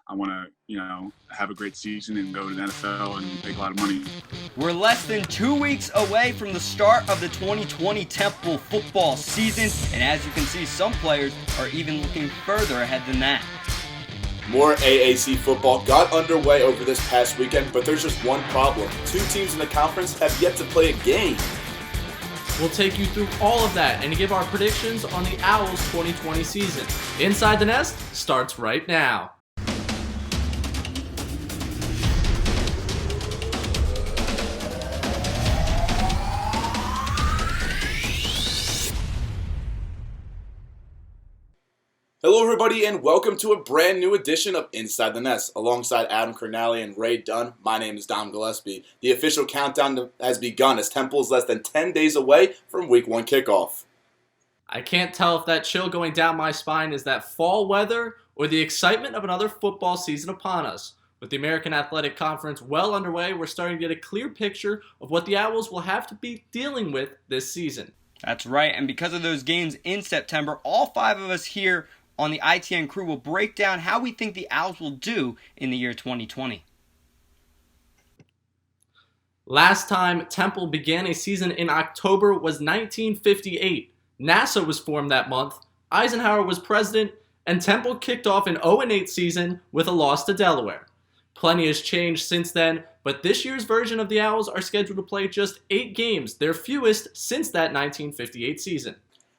I want to, have a great season and go to the NFL and make a lot of money. We're less than 2 weeks away from the start of the 2020 Temple football season, and as you can see, some players are even looking further ahead than that. More AAC football got underway over this past weekend, but there's just one problem. 2 teams in the conference have yet to play a game. We'll take you through all of that and give our predictions on the Owls 2020 season. Inside the Nest starts right now. Hello everybody and welcome to a brand new edition of Inside the Nest. Alongside Adam Cernali and Ray Dunn, my name is Dom Gillespie. The official countdown has begun as Temple is less than 10 days away from Week 1 kickoff. I can't tell if that chill going down my spine is that fall weather or the excitement of another football season upon us. With the American Athletic Conference well underway, we're starting to get a clear picture of what the Owls will have to be dealing with this season. That's right, and because of those games in September, all 5 of us here on the ITN crew will break down how we think the Owls will do in the year 2020. Last time Temple began a season in October was 1958. NASA was formed that month, Eisenhower was president, and Temple kicked off an 0-8 season with a loss to Delaware. Plenty has changed since then, but this year's version of the Owls are scheduled to play just 8 games, their fewest since that 1958 season.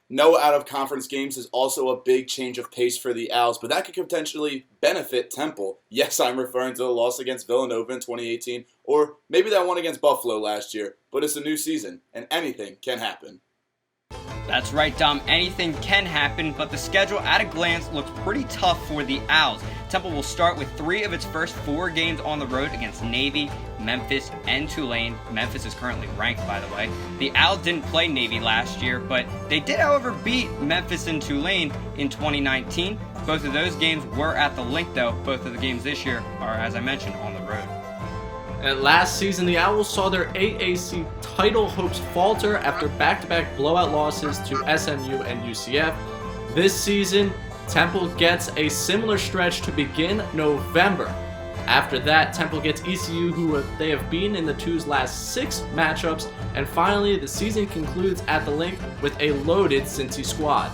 No out-of-conference games is also a big change of pace for the Owls, but that could potentially benefit Temple. Yes, I'm referring to the loss against Villanova in 2018, or maybe that one against Buffalo last year, but it's a new season, and anything can happen. That's right, Dom. Anything can happen, but the schedule at a glance looks pretty tough for the Owls. Temple will start with 3 of its first 4 games on the road against Navy, Memphis, and Tulane. Memphis is currently ranked, by the way. The Owls didn't play Navy last year, but they did, however, beat Memphis and Tulane in 2019. Both of those games were at the Link, though. Both of the games this year are, as I mentioned, on the road. And last season, the Owls saw their AAC title hopes falter after back-to-back blowout losses to SMU and UCF. This season, Temple gets a similar stretch to begin November. After that, Temple gets ECU, who they have beaten in the two's last 6 matchups, and finally, the season concludes at the Link with a loaded Cincy squad.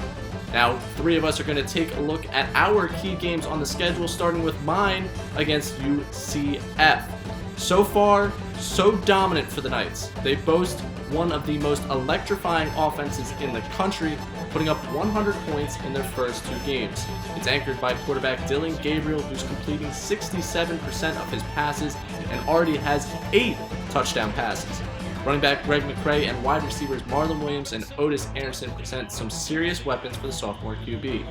Now, 3 of us are going to take a look at our key games on the schedule, starting with mine against UCF. So far, so dominant for the Knights. They boast one of the most electrifying offenses in the country, putting up 100 points in their first 2 games. It's anchored by quarterback Dylan Gabriel, who's completing 67% of his passes and already has 8 touchdown passes. Running back Greg McCray and wide receivers Marlon Williams and Otis Anderson present some serious weapons for the sophomore QB.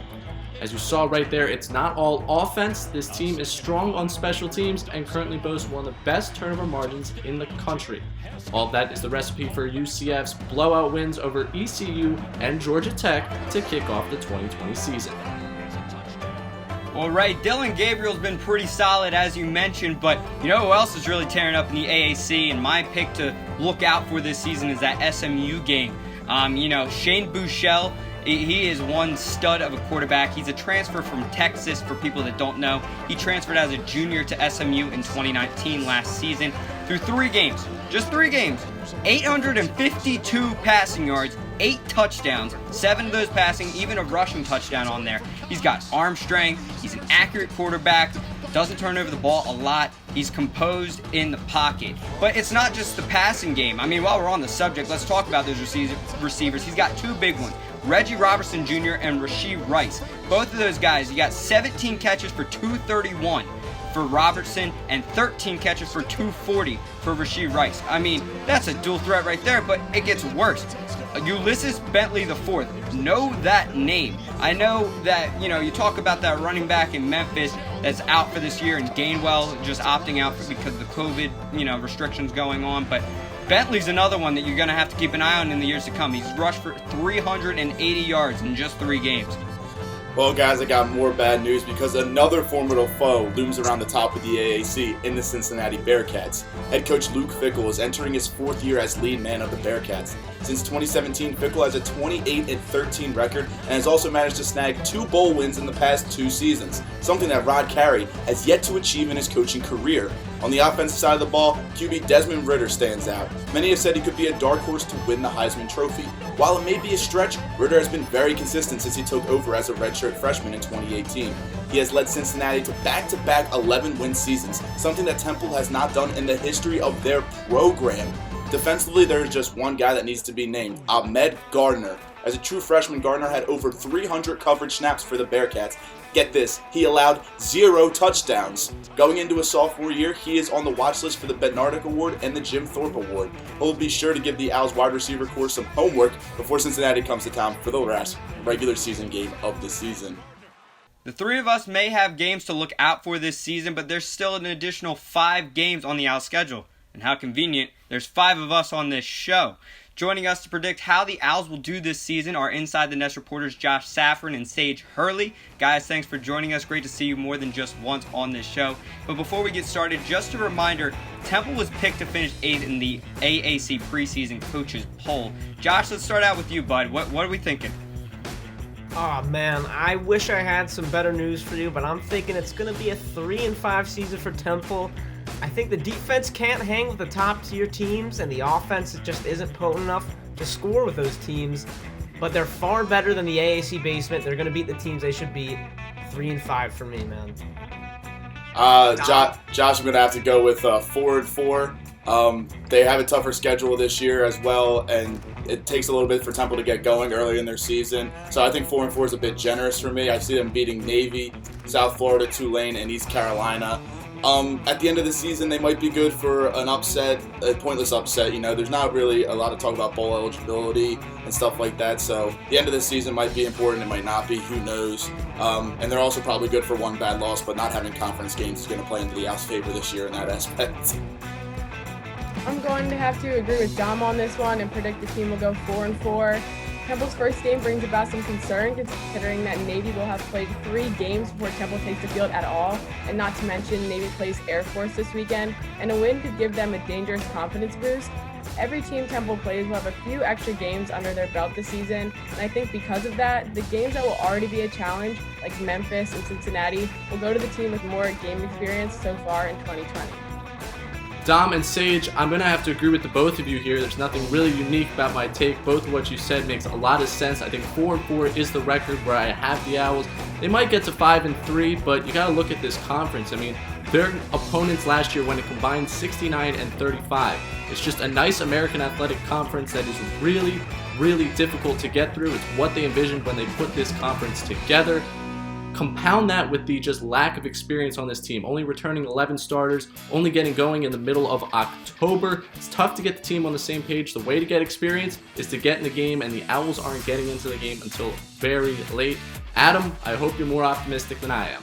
As you saw right there, it's not all offense. This team is strong on special teams and currently boasts one of the best turnover margins in the country. All of that is the recipe for UCF's blowout wins over ECU and Georgia Tech to kick off the 2020 season. All right, Dylan Gabriel's been pretty solid, as you mentioned, but you know who else is really tearing up in the AAC? And my pick to look out for this season is that SMU game. Shane Buechele, he is one stud of a quarterback. He's a transfer from Texas, for people that don't know. He transferred as a junior to SMU in 2019 last season. Through 3 games, just 3 games, 852 passing yards, 8 touchdowns, 7 of those passing, even a rushing touchdown on there. He's got arm strength, he's an accurate quarterback, doesn't turn over the ball a lot, he's composed in the pocket. But it's not just the passing game. I mean, while we're on the subject, let's talk about those receivers. He's got 2 big ones. Reggie Robertson Jr. and Rasheed Rice. Both of those guys, he got 17 catches for 231 for Robertson and 13 catches for 240 for Rasheed Rice. I mean, that's a dual threat right there, but it gets worse. Ulysses Bentley IV. Know that name. I know that, you talk about that running back in Memphis that's out for this year and Gainwell just opting out because of the COVID, restrictions going on, but Bentley's another one that you're going to have to keep an eye on in the years to come. He's rushed for 380 yards in just 3 games. Well, guys, I got more bad news because another formidable foe looms around the top of the AAC in the Cincinnati Bearcats. Head coach Luke Fickell is entering his 4th year as lead man of the Bearcats. Since 2017, Fickell has a 28-13 record and has also managed to snag 2 bowl wins in the past 2 seasons, something that Rod Carey has yet to achieve in his coaching career. On the offensive side of the ball, QB Desmond Ridder stands out. Many have said he could be a dark horse to win the Heisman Trophy. While it may be a stretch, Ridder has been very consistent since he took over as a redshirt freshman in 2018. He has led Cincinnati to back-to-back 11-win seasons, something that Temple has not done in the history of their program. Defensively, there is just one guy that needs to be named, Ahmed Gardner. As a true freshman, Gardner had over 300 coverage snaps for the Bearcats. Get this, he allowed 0 touchdowns. Going into his sophomore year, he is on the watch list for the Bednardic Award and the Jim Thorpe Award. He'll be sure to give the Owls wide receiver corps some homework before Cincinnati comes to town for the last regular season game of the season. The 3 of us may have games to look out for this season, but there's still an additional 5 games on the Owls schedule. And how convenient, there's 5 of us on this show. Joining us to predict how the Owls will do this season are Inside the Nest reporters Josh Safran and Sage Hurley. Guys, thanks for joining us. Great to see you more than just once on this show. But before we get started, just a reminder, Temple was picked to finish 8th in the AAC preseason coaches poll. Josh, let's start out with you, bud. What are we thinking? Oh man, I wish I had some better news for you, but I'm thinking it's going to be a 3-5 season for Temple. I think the defense can't hang with the top tier teams, and the offense just isn't potent enough to score with those teams. But they're far better than the AAC basement. They're going to beat the teams they should beat. 3-5 for me, man. Josh, I'm going to have to go with 4-4. They have a tougher schedule this year as well, and it takes a little bit for Temple to get going early in their season. So I think 4-4 is a bit generous for me. I see them beating Navy, South Florida, Tulane, and East Carolina. At the end of the season, they might be good for an upset, a pointless upset. You know, there's not really a lot of talk about bowl eligibility and stuff like that. So the end of the season might be important. It might not be. Who knows? And they're also probably good for one bad loss, but not having conference games is going to play into the Owls' favor this year in that aspect. I'm going to have to agree with Dom on this one and predict the team will go 4-4. Temple's first game brings about some concern considering that Navy will have played 3 games before Temple takes the field at all, and not to mention Navy plays Air Force this weekend, and a win could give them a dangerous confidence boost. Every team Temple plays will have a few extra games under their belt this season, and I think because of that, the games that will already be a challenge, like Memphis and Cincinnati, will go to the team with more game experience so far in 2020. Dom and Sage, I'm going to have to agree with the both of you here. There's nothing really unique about my take. Both of what you said makes a lot of sense. I think 4-4 is the record where I have the Owls. They might get to 5-3, but you got to look at this conference. I mean, their opponents last year went a combined 69-35. It's just a nice American Athletic Conference that is really, really difficult to get through. It's what they envisioned when they put this conference together. Compound that with the just lack of experience on this team, only returning 11 starters, only getting going in the middle of October. It's tough to get the team on the same page. The way to get experience is to get in the game, and the Owls aren't getting into the game until very late. Adam, I hope you're more optimistic than I am.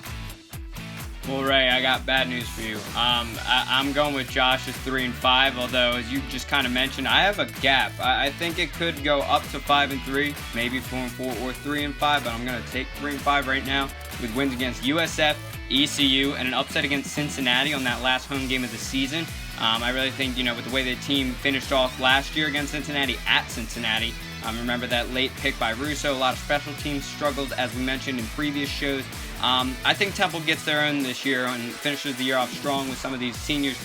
Well, Ray, I got bad news for you. I'm going with Josh's 3-5, although, as you just kind of mentioned, I have a gap. I think it could go up to 5-3, maybe 4-4 or 3-5, but I'm going to take 3-5 right now with wins against USF, ECU, and an upset against Cincinnati on that last home game of the season. I really think, with the way the team finished off last year against Cincinnati at Cincinnati, remember that late pick by Russo, a lot of special teams struggled, as we mentioned in previous shows. I think Temple gets their own this year and finishes the year off strong with some of these seniors,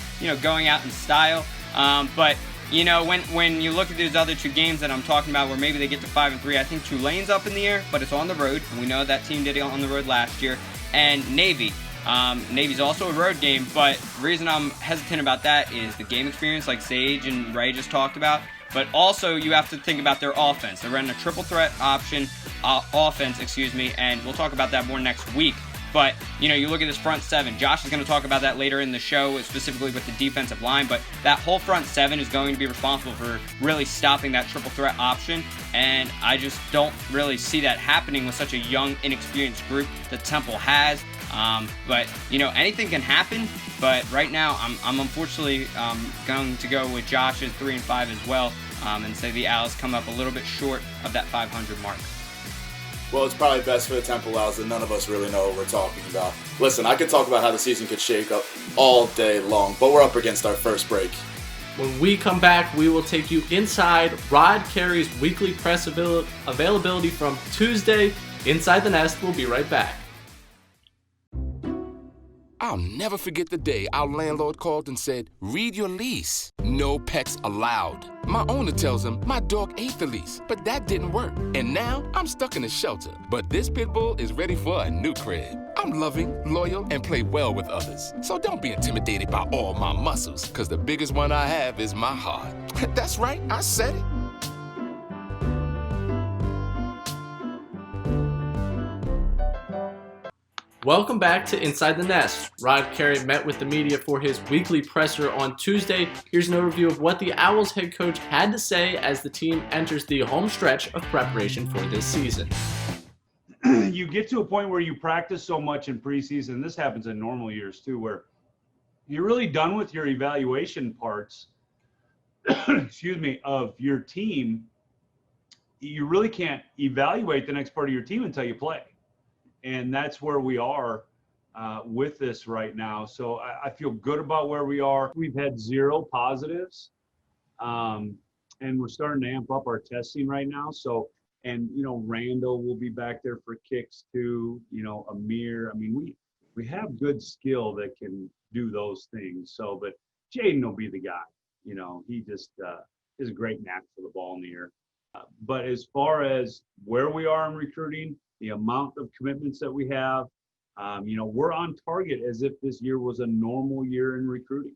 going out in style. But when you look at those other 2 games that I'm talking about where maybe they get to 5-3, I think Tulane's up in the air, but it's on the road, and we know that team did it on the road last year. And Navy. Navy's also a road game, but the reason I'm hesitant about that is the game experience like Sage and Ray just talked about. But also, you have to think about their offense. They're running a triple threat offense, and we'll talk about that more next week. But, you look at this front 7. Josh is going to talk about that later in the show, specifically with the defensive line. But that whole front 7 is going to be responsible for really stopping that triple threat option. And I just don't really see that happening with such a young, inexperienced group that Temple has. But, anything can happen. But right now, I'm unfortunately going to go with Josh's 3-5 as well, and say the Owls come up a little bit short of that 500 mark. Well, it's probably best for the Temple Owls that none of us really know what we're talking about. Listen, I could talk about how the season could shake up all day long, but we're up against our first break. When we come back, we will take you inside Rod Carey's weekly press availability from Tuesday. Inside the Nest, we'll be right back. I'll never forget the day our landlord called and said, "Read your lease. No pets allowed." My owner tells him my dog ate the lease, but that didn't work. And now I'm stuck in a shelter. But this pit bull is ready for a new crib. I'm loving, loyal, and play well with others. So don't be intimidated by all my muscles, because the biggest one I have is my heart. That's right, I said it. Welcome back to Inside the Nest. Rod Carey met with the media for his weekly presser on Tuesday. Here's an overview of what the Owls head coach had to say as the team enters the home stretch of preparation for this season. You get to a point where you practice so much in preseason, this happens in normal years too, where you're really done with your evaluation parts, excuse me, of your team. You really can't evaluate the next part of your team until you play. And that's where we are with this right now. So I feel good about where we are. We've had 0 positives, and we're starting to amp up our testing right now. So, and, you know, Randall will be back there for kicks too, you know, Amir. I mean, we have good skill that can do those things. So, but Jaden will be the guy, you know, he just is a great knack for the ball in the air. But as far as where we are in recruiting, the amount of commitments that we have, you know, we're on target as if this year was a normal year in recruiting.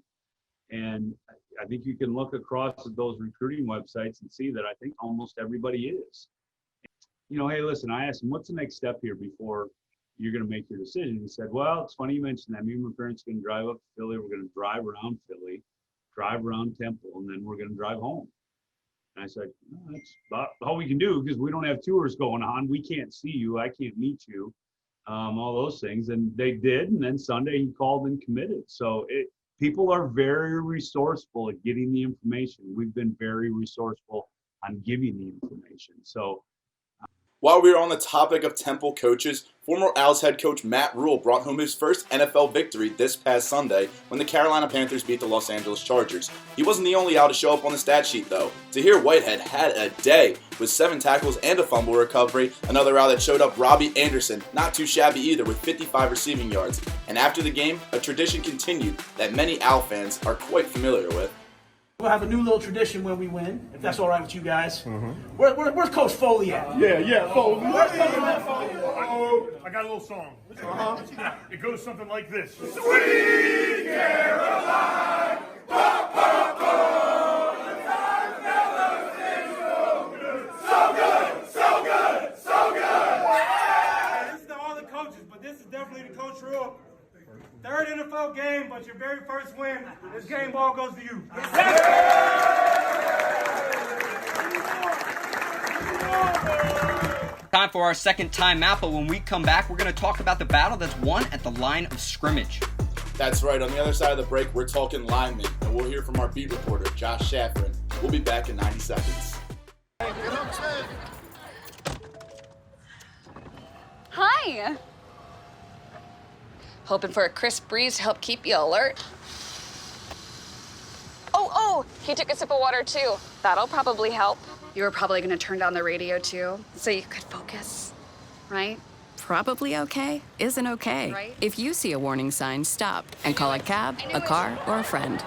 And I think you can look across at those recruiting websites and see that I think almost everybody is. You know, hey, listen, I asked him, what's the next step here before you're going to make your decision? He said, well, it's funny you mentioned that. Me and my parents are going to drive up to Philly. We're going to drive around Philly, drive around Temple, and then we're going to drive home. And I said, no, that's about all we can do because we don't have tours going on. We can't see you. I can't meet you, all those things. And they did. And then Sunday he called and committed. So people are very resourceful at getting the information. We've been very resourceful on giving the information. So While we are on the topic of Temple coaches, former Owls head coach Matt Rule brought home his first NFL victory this past Sunday when the Carolina Panthers beat the Los Angeles Chargers. He wasn't the only Owl to show up on the stat sheet though. Tahir Whitehead had a day with 7 tackles and a fumble recovery. Another Owl that showed up, Robbie Anderson, not too shabby either with 55 receiving yards. And after the game, a tradition continued that many Owl fans are quite familiar with. We'll have a new little tradition when we win, if that's all right with you guys. Where's Coach Foley at? Yeah, Foley. Where's Coach Foley? I got a little song. It goes something like this. Sweet Caroline, pop, pop, pop. The time never seems so good, so good, so good. This is to all the coaches, but this is definitely the Coach Rule. Third NFL game, but your very first win. This game ball goes to you. Time for our second timeout, but when we come back, we're going to talk about the battle that's won at the line of scrimmage. That's right, on the other side of the break, we're talking linemen, and we'll hear from our beat reporter, Josh Shafrin. We'll be back in 90 seconds. Hi. Hoping for a crisp breeze to help keep you alert. Oh, he took a sip of water too. That'll probably help. You were probably gonna turn down the radio too, so you could focus, right? Probably okay isn't okay. Right. If you see a warning sign, stop and call a cab, a car, or a friend.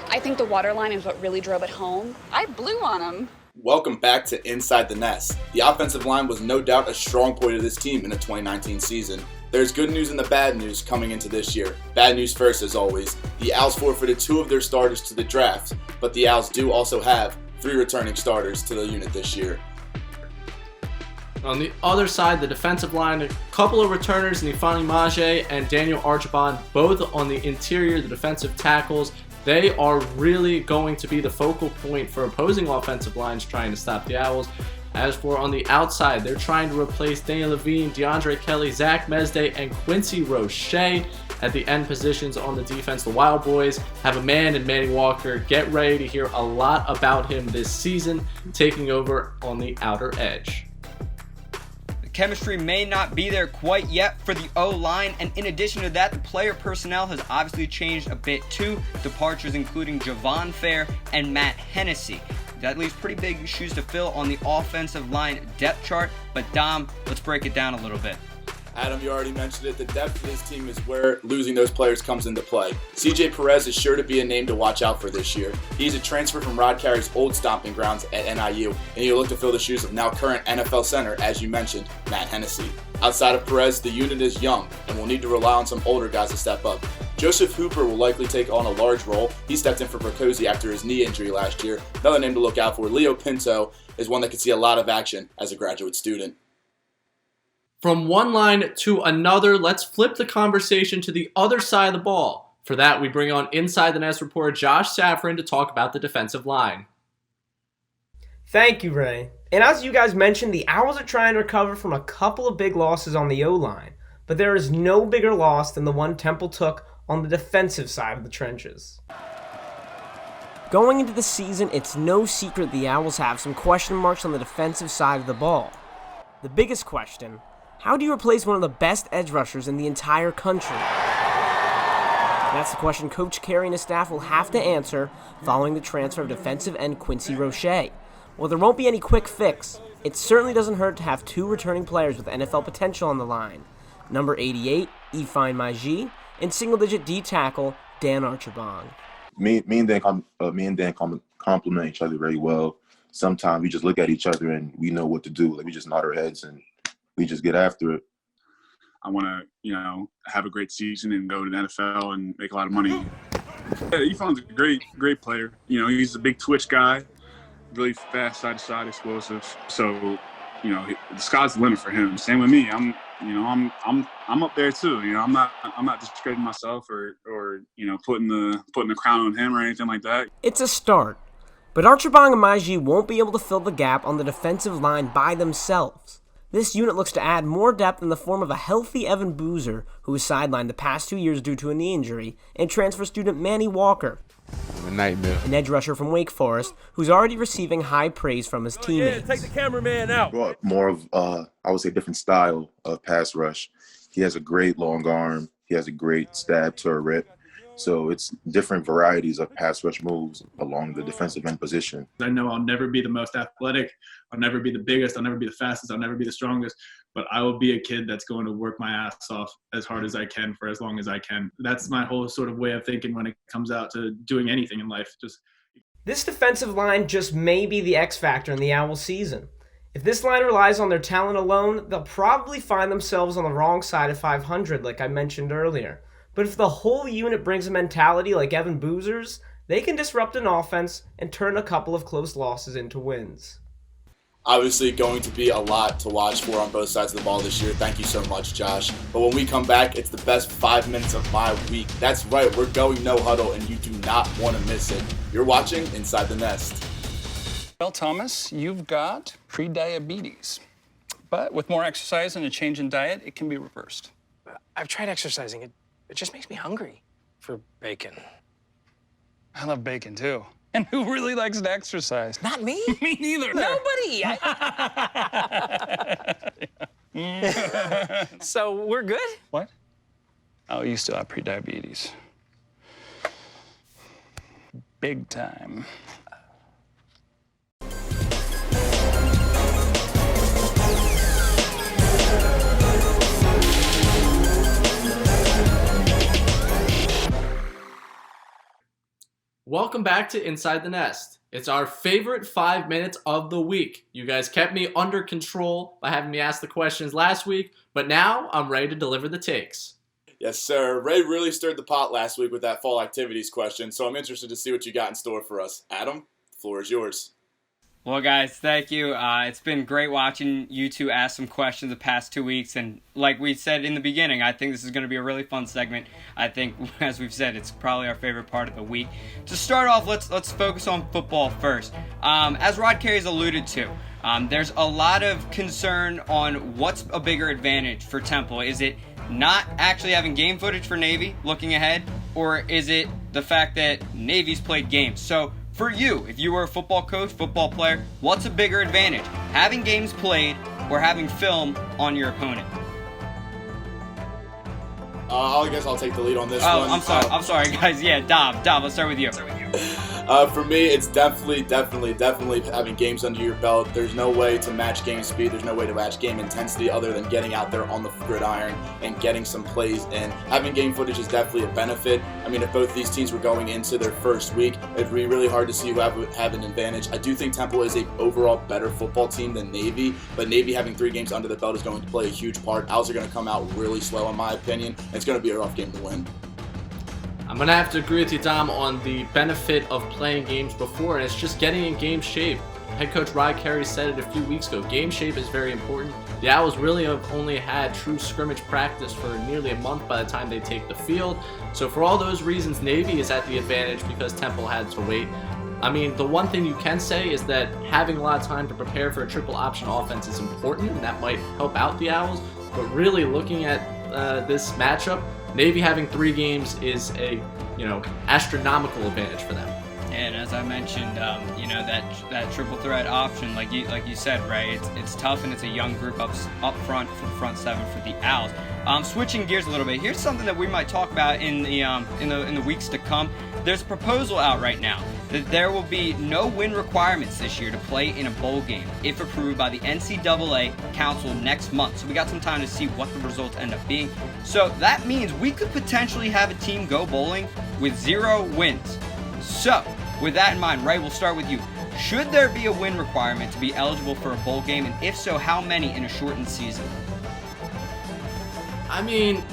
I think the water line is what really drove it home. I blew on him. Welcome back to Inside the Nest. The offensive line was no doubt a strong point of this team in the 2019 season. There's good news and the bad news coming into this year. Bad news first, as always. The Owls forfeited 2 of their starters to the draft, but the Owls do also have 3 returning starters to the unit this year. On the other side, the defensive line, a couple of returners, Nifani Maje and Daniel Archibald, both on the interior, the defensive tackles. They are really going to be the focal point for opposing offensive lines trying to stop the Owls. As for on the outside, they're trying to replace Daniel Levine, DeAndre Kelly, Zach Mesday, and Quincy Roche. At the end positions on the defense, the Wild Boys have a man in Manny Walker. Get ready to hear a lot about him this season, taking over on the outer edge. The The chemistry may not be there quite yet for the O-line, and in addition to that, the player personnel has obviously changed a bit too. Departures including Javon Fair and Matt Hennessy. That leaves pretty big shoes to fill on the offensive line depth chart, but Dom, let's break it down a little bit. Adam, you already mentioned it. The depth of this team is where losing those players comes into play. CJ Perez is sure to be a name to watch out for this year. He's a transfer from Rod Carey's old stomping grounds at NIU, and he'll look to fill the shoes of now current NFL center, as you mentioned, Matt Hennessy. Outside of Perez, the unit is young and will need to rely on some older guys to step up. Joseph Hooper will likely take on a large role. He stepped in for Percosi after his knee injury last year. Another name to look out for, Leo Pinto, is one that could see a lot of action as a graduate student. From one line to another, let's flip the conversation to the other side of the ball. For that, we bring on Inside the Nest reporter Josh Safran to talk about the defensive line. Thank you, Ray. And as you guys mentioned, the Owls are trying to recover from a couple of big losses on the O-line. But there is no bigger loss than the one Temple took on the defensive side of the trenches. Going into the season, it's no secret the Owls have some question marks on the defensive side of the ball. The biggest question: how do you replace one of the best edge rushers in the entire country? That's the question Coach Carey and his staff will have to answer following the transfer of defensive end Quincy Roche. While there won't be any quick fix, it certainly doesn't hurt to have two returning players with NFL potential on the line. Number 88, Ifeanyi Maji, and single-digit D tackle Dan Archibong. Me and Dan complement each other very well. Sometimes we just look at each other and we know what to do. Like, we just nod our heads and we just get after it. I want to, have a great season and go to the NFL and make a lot of money. Yeah, Ifeany's a great player. He's a big twitch guy, really fast, side to side, explosive. So, the sky's the limit for him. Same with me. I'm up there too. I'm not discrediting myself or putting the crown on him or anything like that. It's a start, but Archibong and Maji won't be able to fill the gap on the defensive line by themselves. This unit looks to add more depth in the form of a healthy Evan Boozer, who was sidelined the past 2 years due to a knee injury, and transfer student Manny Walker, a nightmare, an edge rusher from Wake Forest, who's already receiving high praise from his teammates. Take the cameraman out. Brought more of, I would say, different style of pass rush. He has a great long arm. He has a great stab to a rip. So it's different varieties of pass rush moves along the defensive end position. I know I'll never be the most athletic. I'll never be the biggest. I'll never be the fastest. I'll never be the strongest. But I will be a kid that's going to work my ass off as hard as I can for as long as I can. That's my whole sort of way of thinking when it comes out to doing anything in life. This defensive line just may be the X factor in the Owls season. If this line relies on their talent alone, they'll probably find themselves on the wrong side of 500, like I mentioned earlier. But if the whole unit brings a mentality like Evan Boozer's, they can disrupt an offense and turn a couple of close losses into wins. Obviously going to be a lot to watch for on both sides of the ball this year. Thank you so much, Josh. But when we come back, it's the best 5 minutes of my week. That's right, we're going no huddle, and you do not want to miss it. You're watching Inside the Nest. Well, Thomas, you've got pre-diabetes. But with more exercise and a change in diet, it can be reversed. I've tried exercising. It just makes me hungry for bacon. I love bacon, too. And who really likes to exercise? Not me. Me neither. Nobody. So we're good? What? Oh, you still have pre-diabetes. Big time. Welcome back to Inside the Nest. It's our favorite 5 minutes of the week. You guys kept me under control by having me ask the questions last week, but now I'm ready to deliver the takes. Yes, sir. Ray really stirred the pot last week with that fall activities question, so I'm interested to see what you got in store for us. Adam, the floor is yours. Well, guys, thank you. It's been great watching you two ask some questions the past 2 weeks. And like we said in the beginning, I think this is going to be a really fun segment. I think, as we've said, it's probably our favorite part of the week. To start off, let's focus on football first. As Rod Carey's alluded to, there's a lot of concern on what's a bigger advantage for Temple. Is it not actually having game footage for Navy looking ahead, or is it the fact that Navy's played games? So for you, if you were a football coach, football player, what's a bigger advantage? Having games played or having film on your opponent? I guess I'll take the lead on this one. I'm sorry, guys. Yeah, Dom, let's start with you. For me, it's definitely having games under your belt. There's no way to match game speed. There's no way to match game intensity other than getting out there on the gridiron and getting some plays in. Having game footage is definitely a benefit. I mean, if both these teams were going into their first week, it'd be really hard to see who have an advantage. I do think Temple is a overall better football team than Navy, but Navy having 3 games under the belt is going to play a huge part. Owls are going to come out really slow, in my opinion. It's going to be a rough game to win. I'm going to have to agree with you, Dom, on the benefit of playing games before, and it's just getting in game shape. Head coach Carey said it a few weeks ago. Game shape is very important. The Owls really have only had true scrimmage practice for nearly a month by the time they take the field. So for all those reasons, Navy is at the advantage because Temple had to wait. I mean, the one thing you can say is that having a lot of time to prepare for a triple option offense is important, and that might help out the Owls. But really looking at this matchup, Navy having 3 games is a, astronomical advantage for them. And as I mentioned, that triple threat option, like you said, right? It's tough, and it's a young group up front for the front 7 for the Owls. Switching gears a little bit, here's something that we might talk about in the weeks to come. There's a proposal out right now that there will be no win requirements this year to play in a bowl game if approved by the NCAA Council next month. So we got some time to see what the results end up being. So that means we could potentially have a team go bowling with 0 wins. So with that in mind, Ray, we'll start with you. Should there be a win requirement to be eligible for a bowl game, and if so, how many in a shortened season? I mean,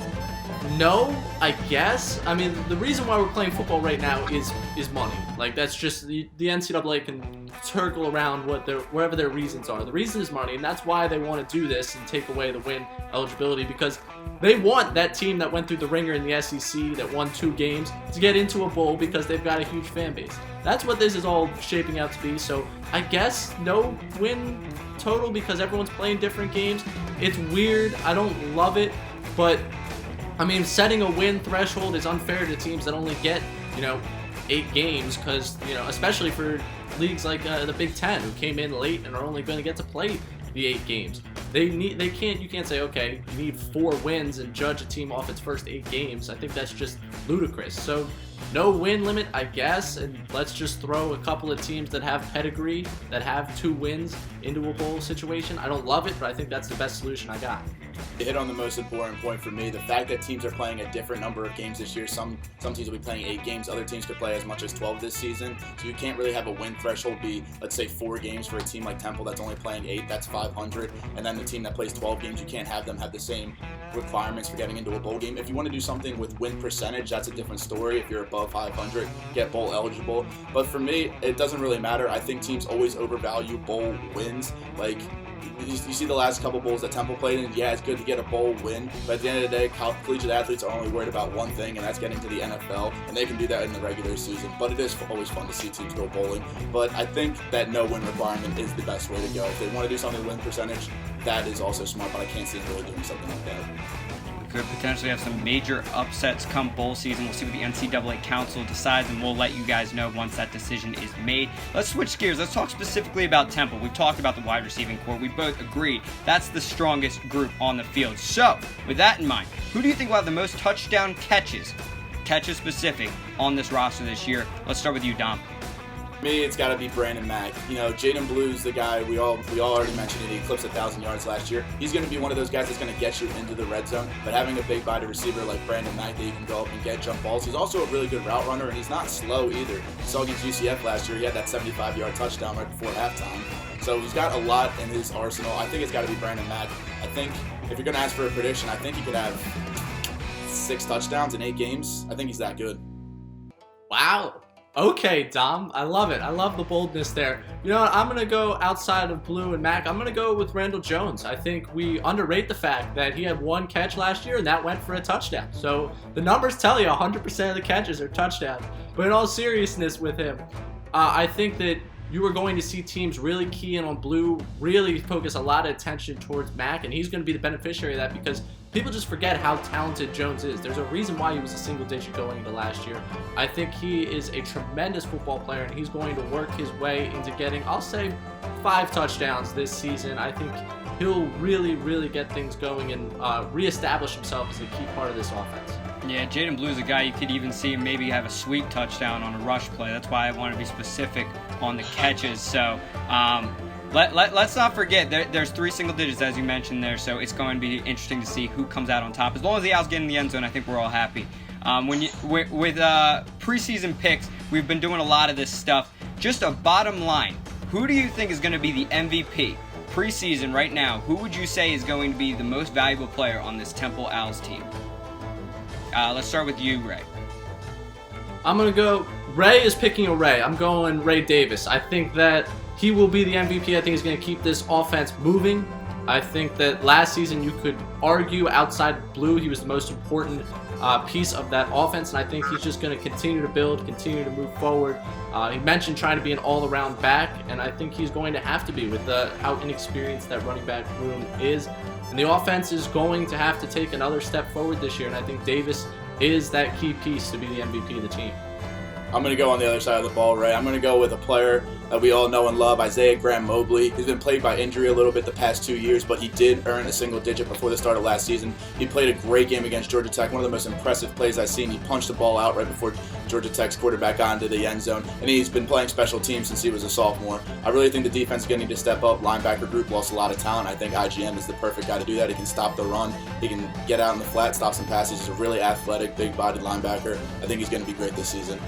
no, I guess. I mean, the reason why we're playing football right now is money. Like, that's just the NCAA can circle around wherever their reasons are. The reason is money, and that's why they want to do this and take away the win eligibility, because they want that team that went through the ringer in the SEC that won 2 games to get into a bowl because they've got a huge fan base. That's what this is all shaping out to be. So I guess no win total because everyone's playing different games. It's weird. I don't love it, but I mean, setting a win threshold is unfair to teams that only get, 8 games because, especially for leagues like the Big Ten who came in late and are only going to get to play the 8 games. You can't say, okay, you need 4 wins and judge a team off its first 8 games. I think that's just ludicrous. So no win limit, I guess, and let's just throw a couple of teams that have pedigree, that have 2 wins into a bowl situation. I don't love it, but I think that's the best solution I got. You hit on the most important point for me. The fact that teams are playing a different number of games this year. Some teams will be playing 8 games. Other teams could play as much as 12 this season. So you can't really have a win threshold be, let's say, 4 games for a team like Temple that's only playing 8. That's 500. And then the team that plays 12 games, you can't have them have the same requirements for getting into a bowl game. If you want to do something with win percentage, that's a different story. If you're above 500, get bowl eligible. But for me, it doesn't really matter. I think teams always overvalue bowl wins. Like, you see the last couple bowls that Temple played in, yeah, it's good to get a bowl win, but at the end of the day, collegiate athletes are only worried about one thing, and that's getting to the NFL, and they can do that in the regular season. But it is always fun to see teams go bowling. But I think that no win requirement is the best way to go. If they want to do something with win percentage, that is also smart, but I can't see them really doing something like that. Could potentially have some major upsets come bowl season. We'll see what the NCAA Council decides, and we'll let you guys know once that decision is made. Let's switch gears. Let's talk specifically about Temple. We've talked about the wide receiving core. We both agree that's the strongest group on the field. So, with that in mind, who do you think will have the most touchdown catches specific, on this roster this year? Let's start with you, Dom. Me, it's got to be Brandon Mack. Jaden Blue's the guy we all already mentioned it. He eclipsed 1,000 yards last year. He's going to be one of those guys that's going to get you into the red zone. But having a big body receiver like Brandon Mack that you can go up and get jump balls, he's also a really good route runner, and he's not slow either. You saw against UCF last year, he had that 75-yard touchdown right before halftime. So he's got a lot in his arsenal. I think it's got to be Brandon Mack. I think if you're going to ask for a prediction, I think he could have 6 touchdowns in 8 games. I think he's that good. Wow. Okay, Dom. I love it. I love the boldness there. You know what? I'm going to go outside of Blue and Mac. I'm going to go with Randall Jones. I think we underrate the fact that he had 1 catch last year, and that went for a touchdown. So the numbers tell you 100% of the catches are touchdowns. But in all seriousness with him, I think that you are going to see teams really key in on Blue, really focus a lot of attention towards Mac, and he's going to be the beneficiary of that because people just forget how talented Jones is. There's a reason why he was a single digit going into last year. I think he is a tremendous football player, and he's going to work his way into getting, I'll say, 5 touchdowns this season. I think he'll really get things going and reestablish himself as a key part of this offense. Yeah, Jaden Blue's a guy you could even see him maybe have a sweep touchdown on a rush play. That's why I want to be specific on the catches. So let's not forget, there's 3 single digits, as you mentioned there, so it's going to be interesting to see who comes out on top. As long as the Owls get in the end zone, I think we're all happy. With preseason picks, we've been doing a lot of this stuff. Just a bottom line, who do you think is going to be the MVP? Preseason right now, who would you say is going to be the most valuable player on this Temple Owls team? Let's start with you, Ray. I'm going to go, Ray is picking a Ray. I'm going Ray Davis. I think that he will be the MVP. I think he's going to keep this offense moving. I think that last season you could argue outside Blue, he was the most important piece of that offense, and I think he's just going to continue to build, continue to move forward. He mentioned trying to be an all-around back, and I think he's going to have to be with how inexperienced that running back room is. And the offense is going to have to take another step forward this year, and I think Davis is that key piece to be the MVP of the team. I'm going to go on the other side of the ball, Ray. I'm going to go with a player that we all know and love, Isaiah Graham-Mobley. He's been plagued by injury a little bit the past 2 years, but he did earn a single digit before the start of last season. He played a great game against Georgia Tech, one of the most impressive plays I've seen. He punched the ball out right before Georgia Tech's quarterback got into the end zone, and he's been playing special teams since he was a sophomore. I really think the defense is going to need to step up. Linebacker group lost a lot of talent. I think IGM is the perfect guy to do that. He can stop the run. He can get out in the flat, stop some passes. He's a really athletic, big-bodied linebacker. I think he's going to be great this season.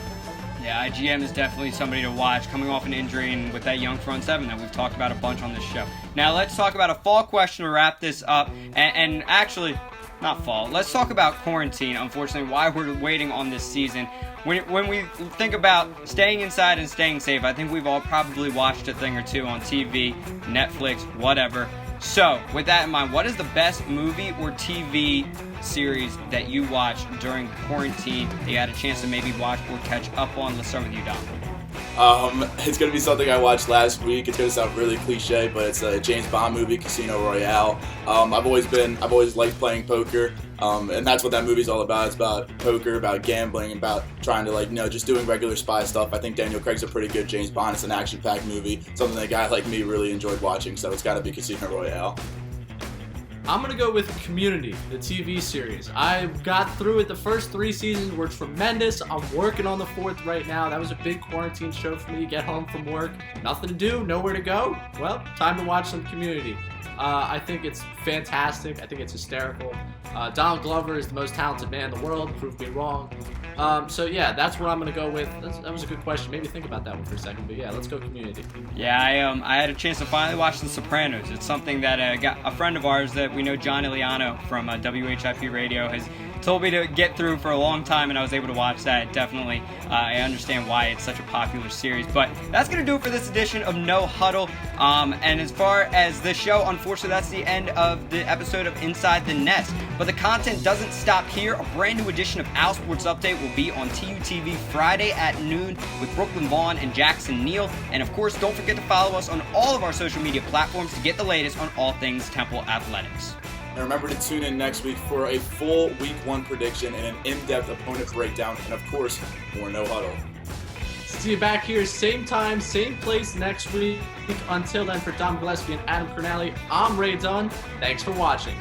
Yeah, IGM is definitely somebody to watch coming off an injury and with that young front seven that we've talked about a bunch on this show. Now let's talk about a fall question to wrap this up. And actually, not fall. Let's talk about quarantine, unfortunately, why we're waiting on this season. When we think about staying inside and staying safe, I think we've all probably watched a thing or two on TV, Netflix, whatever. So, with that in mind, what is the best movie or TV series that you watched during quarantine that you had a chance to maybe watch or catch up on? Let's start with you, Dom. It's going to be something I watched last week. It's going to sound really cliche, but it's a James Bond movie, Casino Royale. I've always liked playing poker, and that's what that movie's all about. It's about poker, about gambling, about trying to just doing regular spy stuff. I think Daniel Craig's a pretty good James Bond. It's an action-packed movie, something that a guy like me really enjoyed watching, so it's got to be Casino Royale. I'm going to go with Community, the TV series. I got through it. The first 3 seasons were tremendous. I'm working on the 4th right now. That was a big quarantine show for me. Get home from work, nothing to do, nowhere to go. Well, time to watch some Community. I think it's fantastic. I think it's hysterical. Donald Glover is the most talented man in the world. Prove me wrong. So yeah, that's what I'm gonna go with. That was a good question. Maybe think about that one for a second. But yeah, let's go Community. Yeah, I had a chance to finally watch The Sopranos. It's something that got a friend of ours that we know, John Iliano from WHIP Radio, has told me to get through for a long time, and I was able to watch that. Definitely, I understand why it's such a popular series. But that's going to do it for this edition of No Huddle. And as far as the show, unfortunately, that's the end of the episode of Inside the Nest. But the content doesn't stop here. A brand new edition of Owl Sports Update will be on TUTV Friday at noon with Brooklyn Vaughn and Jackson Neal. And of course, don't forget to follow us on all of our social media platforms to get the latest on all things Temple Athletics. And remember to tune in next week for a full Week 1 prediction and an in-depth opponent breakdown, and of course, more No Huddle. See you back here, same time, same place next week. Until then, for Dom Gillespie and Adam Cornelli, I'm Ray Dunn. Thanks for watching.